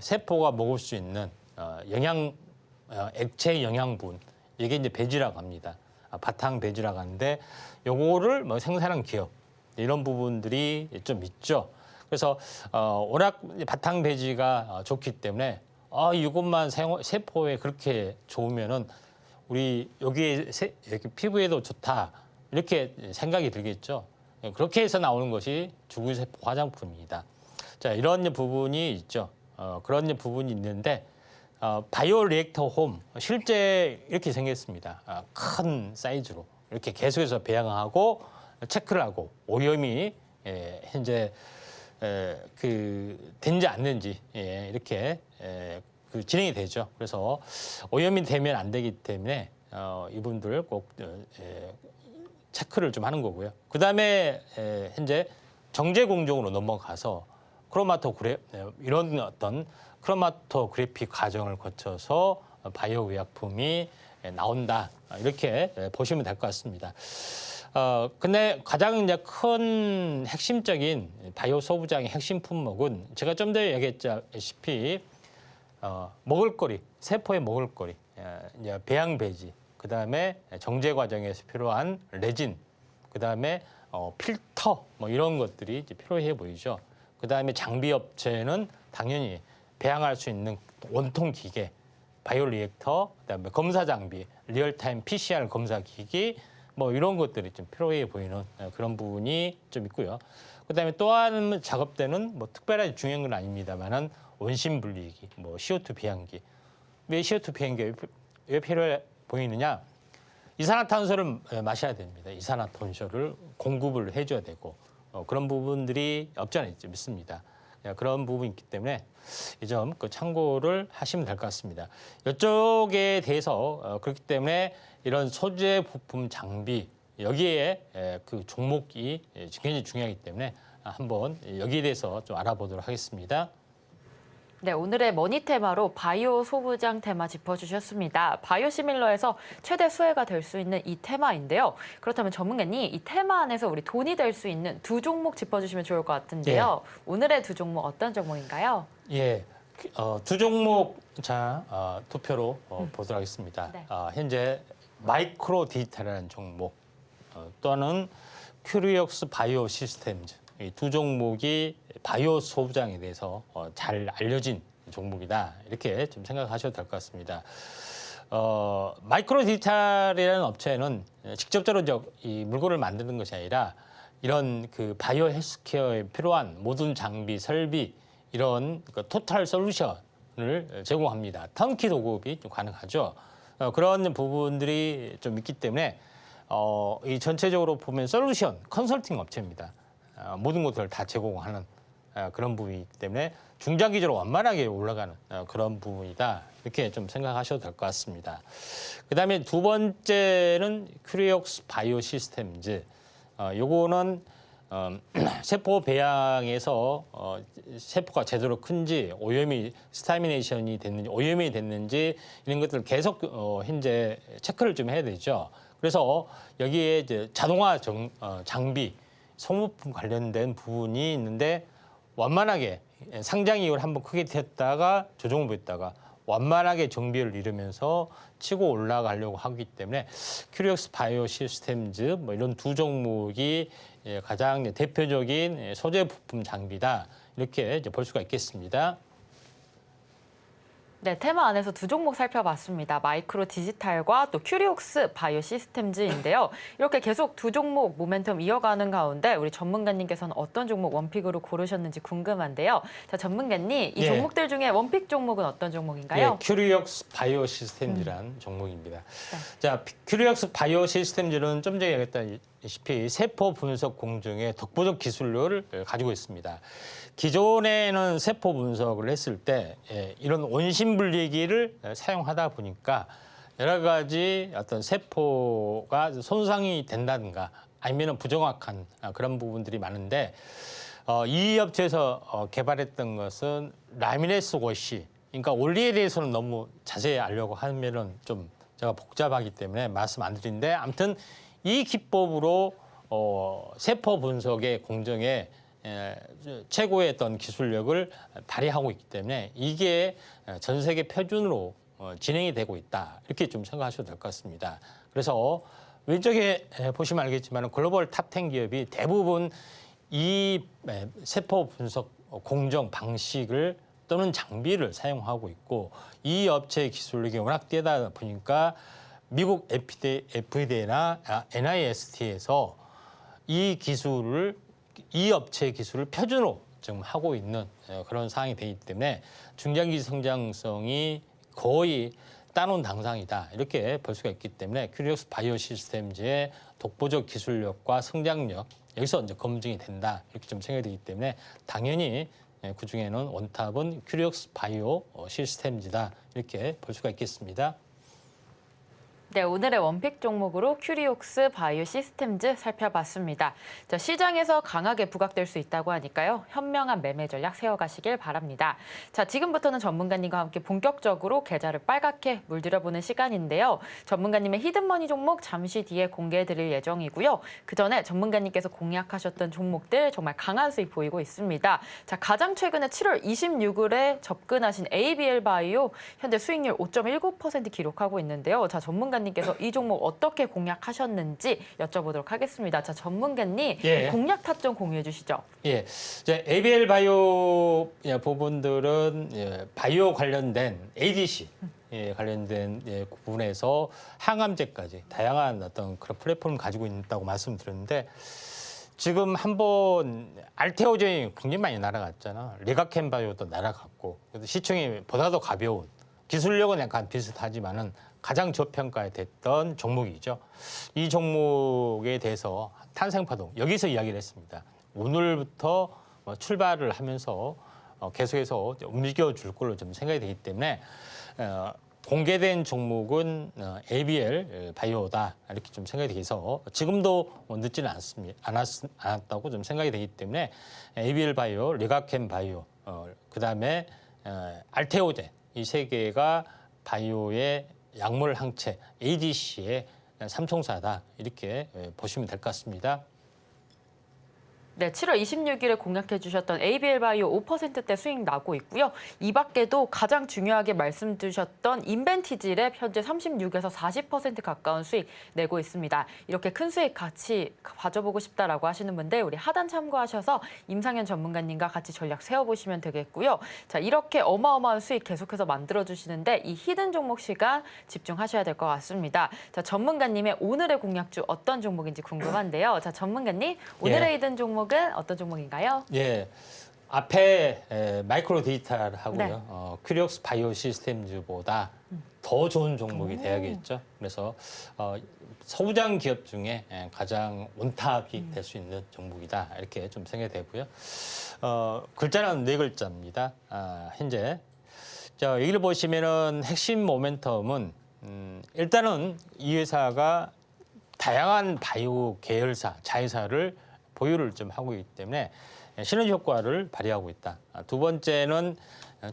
세포가 먹을 수 있는 액체 영양분 이게 이제 배지라고 합니다. 바탕 배지라고 하는데 요거를 뭐 생산한 기업 이런 부분들이 좀 있죠. 그래서 워낙 바탕 배지가 좋기 때문에 이것만 세포에 그렇게 좋으면은 우리 여기 피부에도 좋다 이렇게 생각이 들겠죠. 그렇게 해서 나오는 것이 주구세포 화장품입니다. 자, 이런 부분이 있죠. 그런 부분이 있는데 바이오 리액터 홈 실제 이렇게 생겼습니다. 큰 사이즈로 이렇게 계속해서 배양하고 체크를 하고 오염이 현재 된지 않는지 이렇게 그 진행이 되죠. 그래서 오염이 되면 안 되기 때문에 이분들 꼭 체크를 좀 하는 거고요. 그다음에 현재 정제 공정으로 넘어가서 이런 어떤 크로마토그래피 과정을 거쳐서 바이오 의약품이 나온다. 이렇게 보시면 될 것 같습니다. 근데 가장 이제 큰 핵심적인 바이오 소부장의 핵심 품목은 제가 좀 전에 얘기했다시피 먹을거리, 세포의 먹을거리, 이제 배양 배지, 그다음에 정제 과정에서 필요한 레진, 그다음에 필터 뭐 이런 것들이 이제 필요해 보이죠. 그다음에 장비 업체는 당연히 배양할 수 있는 원통 기계, 바이오 리액터, 그다음에 검사 장비, 리얼타임 PCR 검사 기기 뭐 이런 것들이 좀 필요해 보이는 그런 부분이 좀 있고요. 그다음에 또 한 작업대는 뭐 특별하게 중요한 건 아닙니다만은 원심 분리기, 뭐 CO2 배양기. 왜 CO2 배양기 왜 필요해 보이느냐? 이산화탄소를 마셔야 됩니다. 이산화탄소를 공급을 해줘야 되고 그런 부분들이 없지 않아 있습니다. 그런 부분이 있기 때문에 이 점 참고를 하시면 될 것 같습니다. 이쪽에 대해서 그렇기 때문에 이런 소재 부품 장비 여기에 그 종목이 굉장히 중요하기 때문에 한번 여기에 대해서 좀 알아보도록 하겠습니다. 네, 오늘의 머니 테마로 바이오 소부장 테마 짚어주셨습니다. 바이오 시밀러에서 최대 수혜가 될 수 있는 이 테마인데요. 그렇다면 전문가님, 이 테마 안에서 우리 돈이 될 수 있는 두 종목 짚어주시면 좋을 것 같은데요. 예. 오늘의 두 종목 어떤 종목인가요? 예, 두 종목 투표로 보도록 하겠습니다. 네. 현재 마이크로 디지털이라는 종목 또는 큐리옥스 바이오 시스템즈 이 두 종목이 바이오 소부장에 대해서 잘 알려진 종목이다 이렇게 좀 생각하셔도 될 것 같습니다. 마이크로 디지털이라는 업체는 직접적으로 이 물건을 만드는 것이 아니라 이런 그 바이오 헬스케어에 필요한 모든 장비, 설비 이런 그 토탈 솔루션을 제공합니다. 턴키 도급이 좀 가능하죠. 그런 부분들이 좀 있기 때문에 이 전체적으로 보면 솔루션 컨설팅 업체입니다. 모든 것들을 다 제공하는 그런 부분이기 때문에 중장기적으로 완만하게 올라가는 그런 부분이다. 이렇게 좀 생각하셔도 될 것 같습니다. 그다음에 두 번째는 큐리옥스 바이오 시스템즈. 요거는 세포 배양에서 세포가 제대로 큰지 오염이 스타미네이션이 됐는지 오염이 됐는지 이런 것들을 계속 현재 체크를 좀 해야 되죠. 그래서 여기에 이제 자동화 장비 소모품 관련된 부분이 있는데 완만하게 상장 이후를 한번 크게 튀었다가 조정을 보였다가 완만하게 정비를 이루면서 치고 올라가려고 하기 때문에 큐리옥스 바이오 시스템즈 뭐 이런 두 종목이 가장 대표적인 소재 부품 장비다 이렇게 볼 수가 있겠습니다. 네, 테마 안에서 두 종목 살펴봤습니다. 마이크로 디지털과 또 큐리옥스 바이오 시스템즈인데요. 이렇게 계속 두 종목 모멘텀 이어가는 가운데 우리 전문가님께서는 어떤 종목 원픽으로 고르셨는지 궁금한데요. 자, 전문가님, 이 종목들 중에 원픽 종목은 어떤 종목인가요? 큐리옥스 바이오 시스템즈라는 종목입니다. 네. 자, 큐리옥스 바이오 시스템즈는 좀 전에 얘기했다시피 세포 분석 공정의 독보적 기술을 가지고 있습니다. 기존에는 세포 분석을 했을 때 이런 원심 분리기를 사용하다 보니까 여러 가지 어떤 세포가 손상이 된다든가 아니면 부정확한 그런 부분들이 많은데 이 업체에서 개발했던 것은 라미네스 워시, 그러니까 원리에 대해서는 너무 자세히 알려고 하면은 좀 제가 복잡하기 때문에 말씀 안 드리는데 아무튼 이 기법으로 세포 분석의 공정에 최고의 어떤 기술력을 발휘하고 있기 때문에 이게 전 세계 표준으로 진행이 되고 있다. 이렇게 좀 생각하셔도 될 것 같습니다. 그래서 왼쪽에 보시면 알겠지만 글로벌 탑 10 기업이 대부분 이 세포 분석 공정 방식을 또는 장비를 사용하고 있고 이 업체의 기술력이 워낙 뛰어나다 보니까 미국 FDA나 NIST에서 이 업체의 기술을 표준으로 지금 하고 있는 그런 상황이 되기 때문에 중장기 성장성이 거의 따놓은 당상이다. 이렇게 볼 수가 있기 때문에 큐리옥스 바이오 시스템즈의 독보적 기술력과 성장력 여기서 이제 검증이 된다. 이렇게 좀 생각이 되기 때문에 당연히 그중에는 원탑은 큐리옥스 바이오 시스템즈다. 이렇게 볼 수가 있겠습니다. 네, 오늘의 원픽 종목으로 큐리옥스 바이오 시스템즈 살펴봤습니다. 자, 시장에서 강하게 부각될 수 있다고 하니까요. 현명한 매매 전략 세워가시길 바랍니다. 자, 지금부터는 전문가님과 함께 본격적으로 계좌를 빨갛게 물들여보는 시간인데요. 전문가님의 히든머니 종목 잠시 뒤에 공개해드릴 예정이고요. 그 전에 전문가님께서 공략하셨던 종목들 정말 강한 수익 보이고 있습니다. 자, 가장 최근에 7월 26일에 접근하신 ABL 바이오 현재 수익률 5.19% 기록하고 있는데요. 자, 전문가님께서 이 종목 어떻게 공략하셨는지 여쭤보도록 하겠습니다. 자, 전문가님 공략 타점 공유해 주시죠. 예, 이제 ABL 바이오 부분들은 바이오 관련된 ADC 관련된 부분에서 항암제까지 다양한 어떤 그런 플랫폼을 가지고 있다고 말씀드렸는데 지금 한번 알테오젠이 굉장히 많이 날아갔잖아. 리가켄 바이오도 날아갔고 시총이 보다 더 가벼운 기술력은 약간 비슷하지만은 가장 저평가됐던 종목이죠. 이 종목에 대해서 탄생파동 여기서 이야기를 했습니다. 오늘부터 출발을 하면서 계속해서 움직여줄 걸로 좀 생각이 되기 때문에 공개된 종목은 ABL 바이오다 이렇게 좀 생각이 돼서 지금도 늦지는 않았다고 좀 생각이 되기 때문에 ABL 바이오, 리가켄 바이오, 그다음에 알테오젠 이 세 개가 바이오의 약물 항체 ADC의 삼총사다 이렇게 보시면 될 것 같습니다. 네, 7월 26일에 공략해 주셨던 ABL 바이오 5%대 수익 나고 있고요. 이 밖에도 가장 중요하게 말씀 주셨던 인벤티지랩 현재 36에서 40% 가까운 수익 내고 있습니다. 이렇게 큰 수익 같이 가져보고 싶다라고 하시는 분들 우리 하단 참고하셔서 임상현 전문가님과 같이 전략 세워보시면 되겠고요. 자, 이렇게 어마어마한 수익 계속해서 만들어 주시는데 이 히든 종목 시간 집중하셔야 될 것 같습니다. 자, 전문가님의 오늘의 공략주 어떤 종목인지 궁금한데요. 자, 전문가님 오늘의 히든 종목 어떤 종목인가요? 예, 앞에 마이크로 디지털하고요. 네. 큐리옥스 바이오 시스템즈보다 더 좋은 종목이 돼야겠죠. 그래서 서부장 기업 중에 가장 원탑이 될 수 있는 종목이다 이렇게 좀 생각이 되고요. 글자는 4글자입니다. 현재 여기를 보시면은 핵심 모멘텀은 일단은 이 회사가 다양한 바이오 계열사, 자회사를 보유를 좀 하고 있기 때문에 시너지 효과를 발휘하고 있다. 두 번째는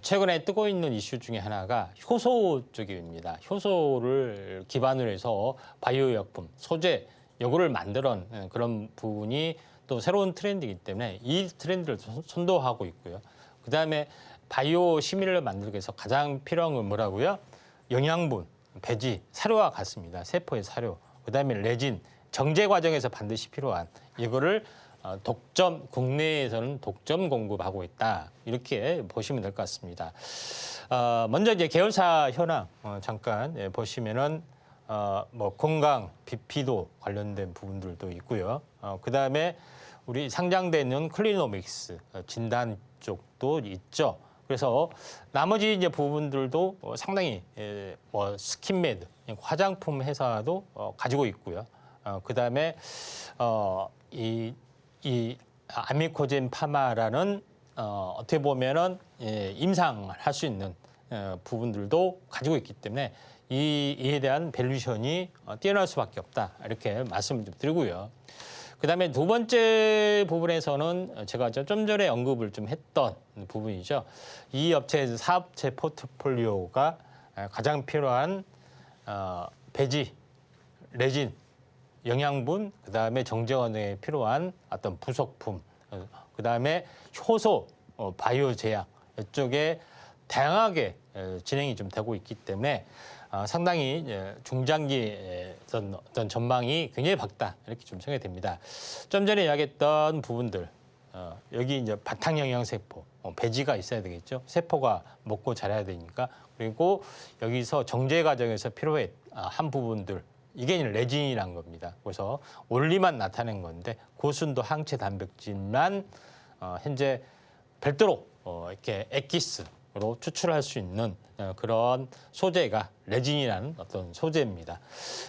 최근에 뜨고 있는 이슈 중에 하나가 효소 쪽입니다. 효소를 기반으로 해서 바이오薬품, 소재, 요거를 만드는 그런 부분이 또 새로운 트렌드이기 때문에 이 트렌드를 선도하고 있고요. 그다음에 바이오 심의를 만들기 위해서 가장 필요한 건 뭐라고요? 영양분, 배지, 사료와 같습니다. 세포의 사료. 그다음에 레진, 정제 과정에서 반드시 필요한 이거를 국내에서는 독점 공급하고 있다. 이렇게 보시면 될 것 같습니다. 먼저 이제 계열사 현황 잠깐 보시면은 뭐 건강, 비피도 관련된 부분들도 있고요. 그다음에 우리 상장돼 있는 클리노믹스 진단 쪽도 있죠. 그래서 나머지 이제 부분들도 상당히 뭐 스킨메드 화장품 회사도 가지고 있고요. 그다음에 이 아미코젠 파마라는 어떻게 보면은 임상할 수 있는 부분들도 가지고 있기 때문에 이에 대한 밸류션이 뛰어날 수밖에 없다 이렇게 말씀을 좀 드리고요. 그다음에 두 번째 부분에서는 제가 좀 전에 언급을 좀 했던 부분이죠. 이 업체의 사업체 포트폴리오가 가장 필요한 배지, 레진, 영양분, 그다음에 정제원에 필요한 어떤 부속품, 그다음에 효소, 바이오 제약 이쪽에 다양하게 진행이 좀 되고 있기 때문에 상당히 중장기 어떤 전망이 굉장히 밝다 이렇게 좀 생각이 됩니다. 좀 전에 이야기했던 부분들 여기 이제 바탕 영양 세포, 배지가 있어야 되겠죠. 세포가 먹고 자라야 되니까 그리고 여기서 정제 과정에서 필요한 부분들. 이게 레진이란 겁니다. 그래서 원리만 나타낸 건데 고순도 항체 단백질만 현재 별도로 이렇게 엑기스로 추출할 수 있는 그런 소재가 레진이라는 어떤 소재입니다.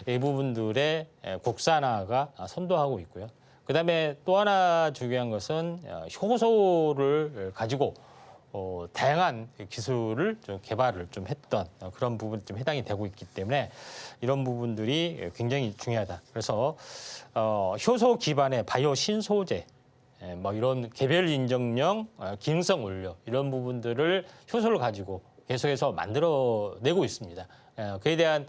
이 부분들의 국산화가 선도하고 있고요. 그다음에 또 하나 중요한 것은 효소를 가지고 다양한 기술을 좀 개발을 좀 했던 그런 부분이 좀 해당이 되고 있기 때문에 이런 부분들이 굉장히 중요하다. 그래서 효소 기반의 바이오 신소재, 뭐 이런 개별 인정령, 기능성 원료 이런 부분들을 효소를 가지고 계속해서 만들어내고 있습니다. 그에 대한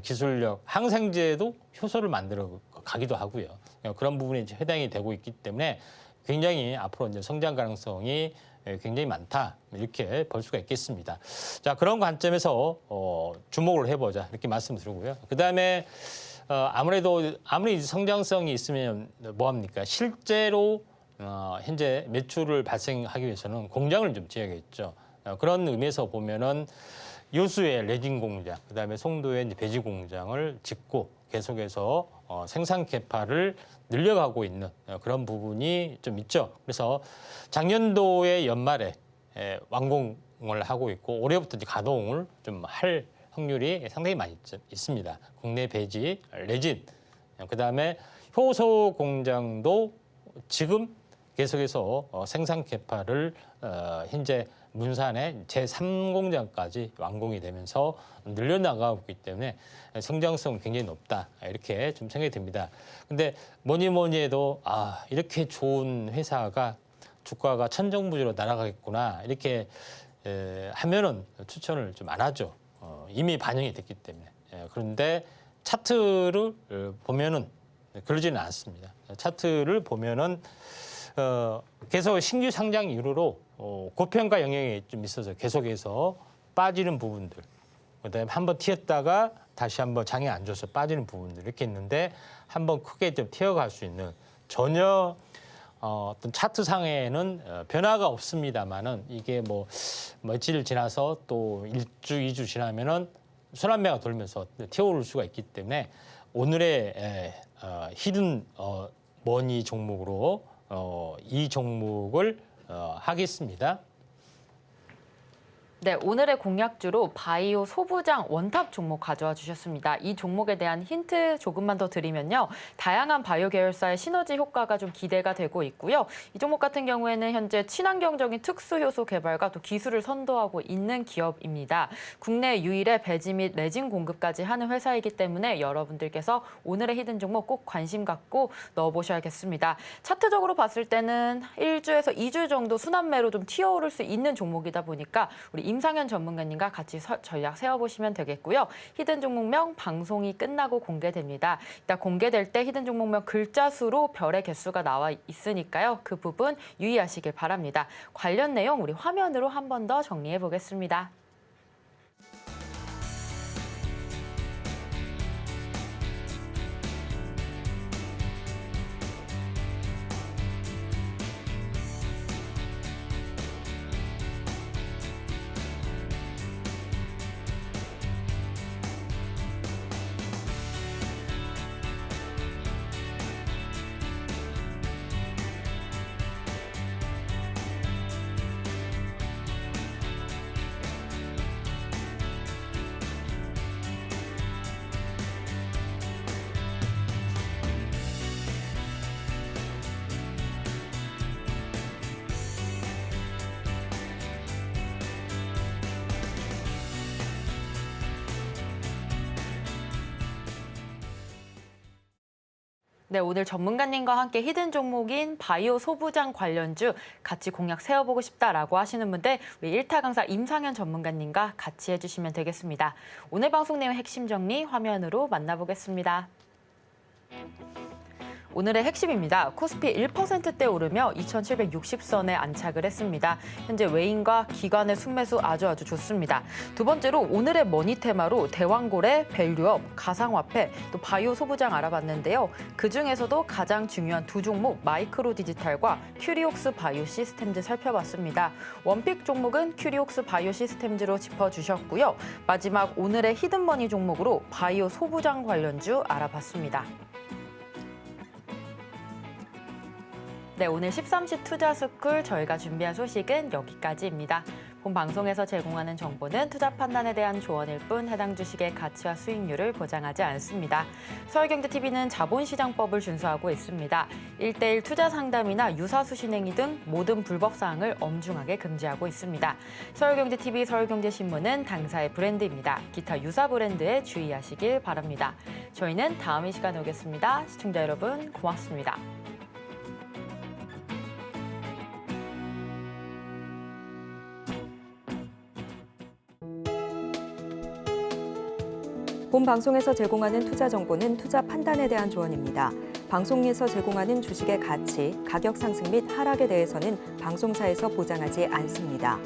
기술력, 항생제도 효소를 만들어 가기도 하고요. 그런 부분이 이제 해당이 되고 있기 때문에 굉장히 앞으로 이제 성장 가능성이 굉장히 많다 이렇게 볼 수가 있겠습니다. 자, 그런 관점에서 주목을 해보자 이렇게 말씀드리고요. 그 다음에 아무리 성장성이 있으면 뭐 합니까? 실제로 현재 매출을 발생하기 위해서는 공장을 좀 지어야겠죠. 그런 의미에서 보면은 여수의 레진 공장, 그다음에 송도의 이제 배지 공장을 짓고 계속해서 생산 개파를 늘려가고 있는 그런 부분이 좀 있죠. 그래서 작년도의 연말에 완공을 하고 있고 올해부터 이제 가동을 좀 할 확률이 상당히 많이 있습니다. 국내 배지, 레진, 그다음에 효소 공장도 지금 계속해서 생산 개파를 현재 문산의 제3공장까지 완공이 되면서 늘려나가고 있기 때문에 성장성은 굉장히 높다 이렇게 좀 생각이 듭니다. 근데 뭐니 해도 이렇게 좋은 회사가 주가가 천정부지로 날아가겠구나 이렇게 하면은 추천을 좀 안 하죠. 이미 반영이 됐기 때문에. 그런데 차트를 보면은 그러지는 않습니다. 차트를 보면은 계속 신규 상장 이후로 고평가 영역이 좀 있어서 계속해서 빠지는 부분들, 그다음에 한번 튀었다가 다시 한번 장이 안 좋아서 빠지는 부분들 이렇게 있는데 한번 크게 좀 튀어갈 수 있는 전혀 어떤 차트 상에는 변화가 없습니다만은 이게 뭐 며칠 지나서 또 1주, 2주 지나면은 순환매가 돌면서 튀어오를 수가 있기 때문에 오늘의 히든 머니 종목으로 이 종목을 하겠습니다. 네, 오늘의 공약주로 바이오 소부장 원탑 종목 가져와 주셨습니다. 이 종목에 대한 힌트 조금만 더 드리면요. 다양한 바이오 계열사의 시너지 효과가 좀 기대가 되고 있고요. 이 종목 같은 경우에는 현재 친환경적인 특수효소 개발과 또 기술을 선도하고 있는 기업입니다. 국내 유일의 배지 및 레진 공급까지 하는 회사이기 때문에 여러분들께서 오늘의 히든 종목 꼭 관심 갖고 넣어보셔야겠습니다. 차트적으로 봤을 때는 1주에서 2주 정도 순환매로 좀 튀어오를 수 있는 종목이다 보니까 우리 임상현 전문가님과 같이 전략 세워보시면 되겠고요. 히든 종목명 방송이 끝나고 공개됩니다. 이따 공개될 때 히든 종목명 글자 수로 별의 개수가 나와 있으니까요. 그 부분 유의하시길 바랍니다. 관련 내용 우리 화면으로 한 번 더 정리해 보겠습니다. 네, 오늘 전문가님과 함께 히든 종목인 바이오 소부장 관련주 같이 공략 세워보고 싶다라고 하시는 분들 우리 1타 강사 임상현 전문가님과 같이 해주시면 되겠습니다. 오늘 방송 내용 핵심 정리 화면으로 만나보겠습니다. 오늘의 핵심입니다. 코스피 1%대 오르며 2,760선에 안착을 했습니다. 현재 외인과 기관의 순매수 아주 좋습니다. 두 번째로 오늘의 머니 테마로 대왕고래, 밸류업, 가상화폐, 또 바이오 소부장 알아봤는데요. 그중에서도 가장 중요한 두 종목 마이크로 디지털과 큐리옥스 바이오 시스템즈 살펴봤습니다. 원픽 종목은 큐리옥스 바이오 시스템즈로 짚어주셨고요. 마지막 오늘의 히든머니 종목으로 바이오 소부장 관련주 알아봤습니다. 네, 오늘 13시 투자스쿨 저희가 준비한 소식은 여기까지입니다. 본 방송에서 제공하는 정보는 투자 판단에 대한 조언일 뿐 해당 주식의 가치와 수익률을 보장하지 않습니다. 서울경제TV는 자본시장법을 준수하고 있습니다. 1:1 투자 상담이나 유사수 신행위 등 모든 불법 사항을 엄중하게 금지하고 있습니다. 서울경제TV, 서울경제신문은 당사의 브랜드입니다. 기타 유사 브랜드에 주의하시길 바랍니다. 저희는 다음 이 시간에 오겠습니다. 시청자 여러분 고맙습니다. 본 방송에서 제공하는 투자 정보는 투자 판단에 대한 조언입니다. 방송에서 제공하는 주식의 가치, 가격 상승 및 하락에 대해서는 방송사에서 보장하지 않습니다.